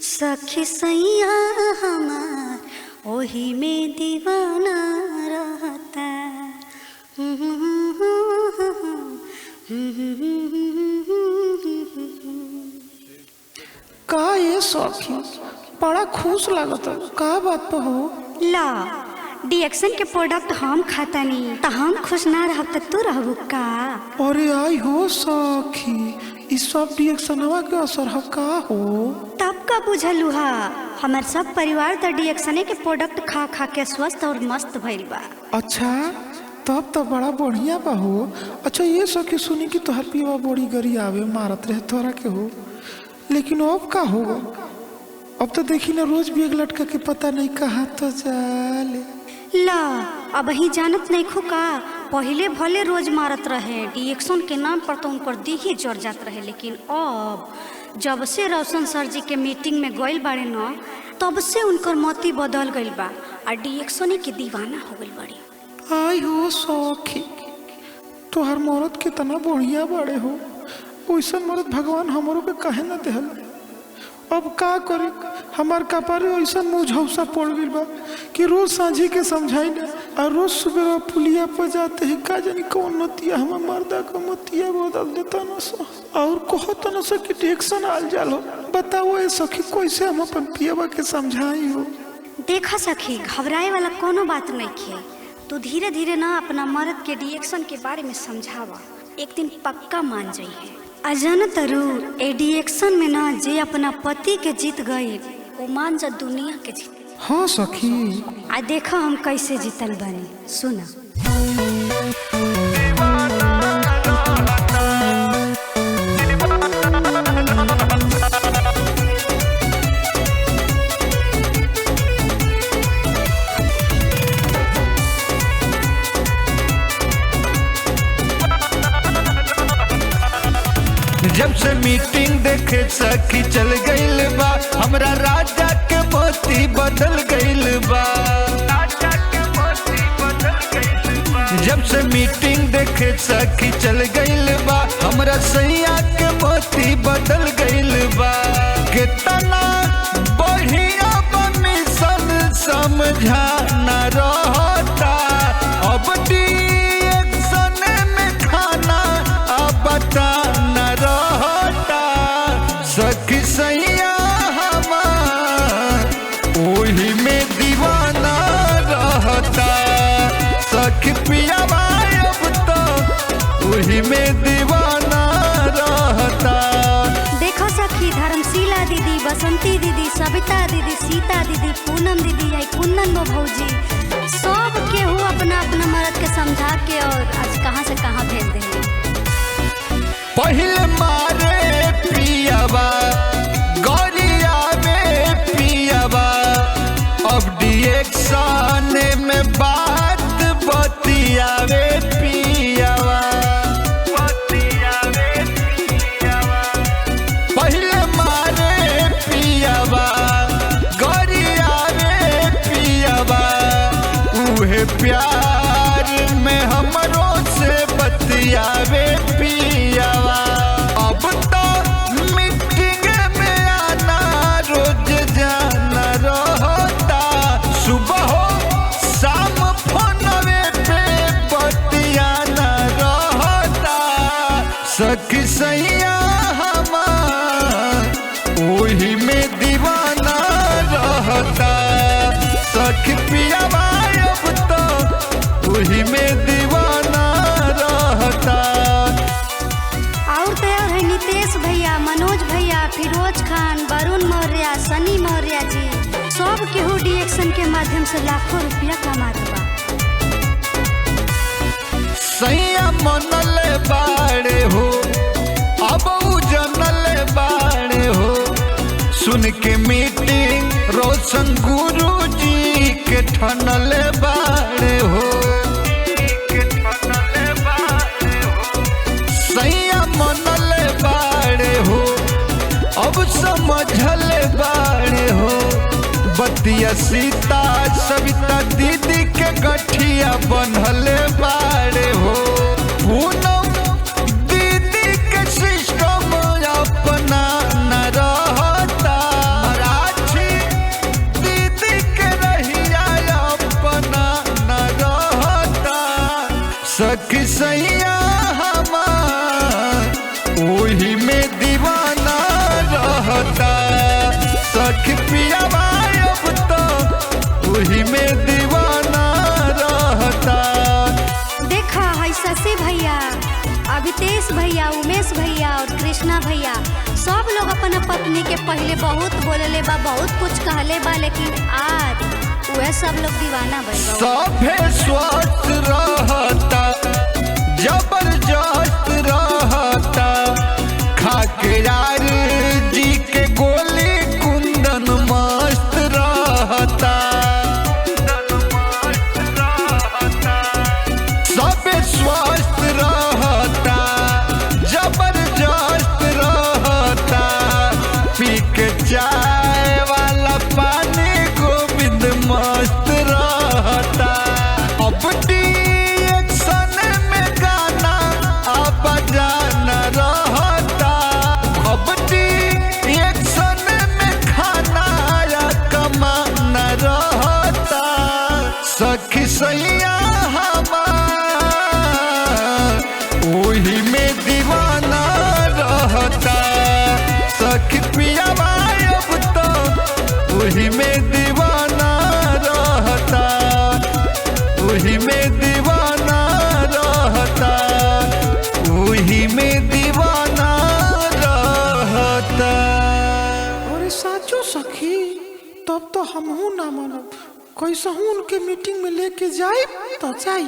सखी सैया हमार ओही में दीवाना रहता। का ये सखी बड़ा खुश लागता, का बात पे हो? ला डिएक्शन के प्रोडक्ट हम खाता नहीं तो हम खुश ना रहब तो तू रहबू का? अरे आई हो सखी, इस सब डिएक्शनवा के असर है का हो? तब का बुझलू हा, हमार सब परिवार तो डिएक्शने के प्रोडक्ट खा खा के स्वस्थ और मस्त भइल बा। अच्छा तब तो बड़ा बढ़िया बा हो। अच्छा ये सखी सुनी कि तोहर पियवा बड़ी गरी आवे मारत रहे तोरा के हो, लेकिन अब का होगा? अब तो देखी ना रोज भी एक लटका के पता नहीं कहाँ तो जाले। ला अब ही जानत नहीं खो का, पहले भले रोज मारत रहे डिएक्शन के नाम पर तो उनकर देही जर जात रहे, लेकिन अब जब से रोशन सर जी के मीटिंग में गइल बाड़े न तब से उनकर मति बदल गइल बा और डिएक्शन के दीवाना हो गइल बाड़ी। आई हो सखी तोहर मरद कितना बढ़िया बड़े हो, वैसा मरद भगवान हमरो के काहे ना देहल। अब का करे, हमार कपारे ऐसा मुझौसा पड़ गई बा कि रोज सांझी के समझाई ना और रोज सुबह पुलिया पर जाते ही का जानी कौन नतिया हमार मर्दा का मतिया बदल देता न सो और कहता न सो कि डिएक्शन आल जालो। बताओ ये सखी कैसे हम अपन पियवा के समझाई हो? देखा सखी घबराए वाला कोनो बात नहीं खे, तू धीरे धीरे ना अपना मर्द के डिएक्शन के बारे में समझावा, एक दिन पक्का मान जाइए। अजान तरु ए डिएक्शन में ना जे अपना पति के जीत गई वो मान जा दुनिया के जीत। हाँ सखी आ देखा हम कैसे जीतल बानी, सुना। जब से मीटिंग देखे सखी चल गइल बा, हमरा राजा के मोती बदल गइल बा। जब से मीटिंग देखे सखी चल गइल बा, हमरा सैया के मोती बदल गइल बा। कितना बढ़िया मिशन समझाना रहता, अब डिएक्शन में खाना अब बताना रहता। सखी सैया हमार ओही में दीवाना रहता, सखी पियावा अब तो ओही में दीवाना रहता। देखो सखी धर्मशीला दीदी, बसंती दीदी, सविता दीदी, सीता दीदी, पूनम दीदी, आई कुंदन वो भौजी, सब केहू अपना अपना मर्द के समझा के और आज कहाँ से कहाँ भेज देंगे। पहले मारे पियावा गोरिया में पियावा, अब डिएक्शन में बात बतियावे पियावा। पहले मारे पियावा गोरिया में पियावा, उहे प्यार में हमरो से बतियावे पियावा। अब तो मीटिंग में आना रोज जाना रहता, सुबह हो शाम फोनवे पे बतियाना रहता। सखी सैया हमार ओही में दीवाना रहता, सखी पियावा अब तो ओही में दीवाना रहता। और तो और है नितेश भैया, मनोज भैया, फिरोज खान, वरुण मौर्य, सनी मौर्य जी, सब केहू डिएक्शन के माध्यम से लाखों रुपया कमात बा। सैया मनल बाड़े हो, अब जनल बाड़े हो, सुन के मीटिंग रोशन गुरु जी के ठनल बाड़े हो। सैया मनल बाड़े हो, अब समझल बाड़े हो, बतिया सीता सविता दीदी के गठिया बनल बाड़े हो। पूनम दीदी के सिस्टम सखी पियावा अब तो वही में दीवाना रहता। देखा है शशि भैया, अभितेश भैया, उमेश भैया और कृष्णा भैया सब लोग अपना पत्नी के पहले बहुत बोलले बा, बहुत कुछ कहले बा, लेकिन आज वह सब लोग दीवाना बन गए। सभे स्वस्थ रहता, जबरदस्त रहता, खाके यार जी के गोली कुंदन मस्त रहता। सभे स्वस्थ रहता, जबरदस्त रहता, पी के चाय वाला पानी गोविंद मस्त रहता। अब एक्शन में गाना अब जाना रहता, अब एक्शन में खाना या कमाना रहता। सखी सैया हमार वही में दीवाना रहता। सखी पियावा अब तो वही में दीवाना रहता, वही में दीवाना रहता, वही में दीवाना रहता। अरे साचो सखी, तब तो हमहू ना मानब, कैसे उनके मीटिंग में लेके जाए तो जाए।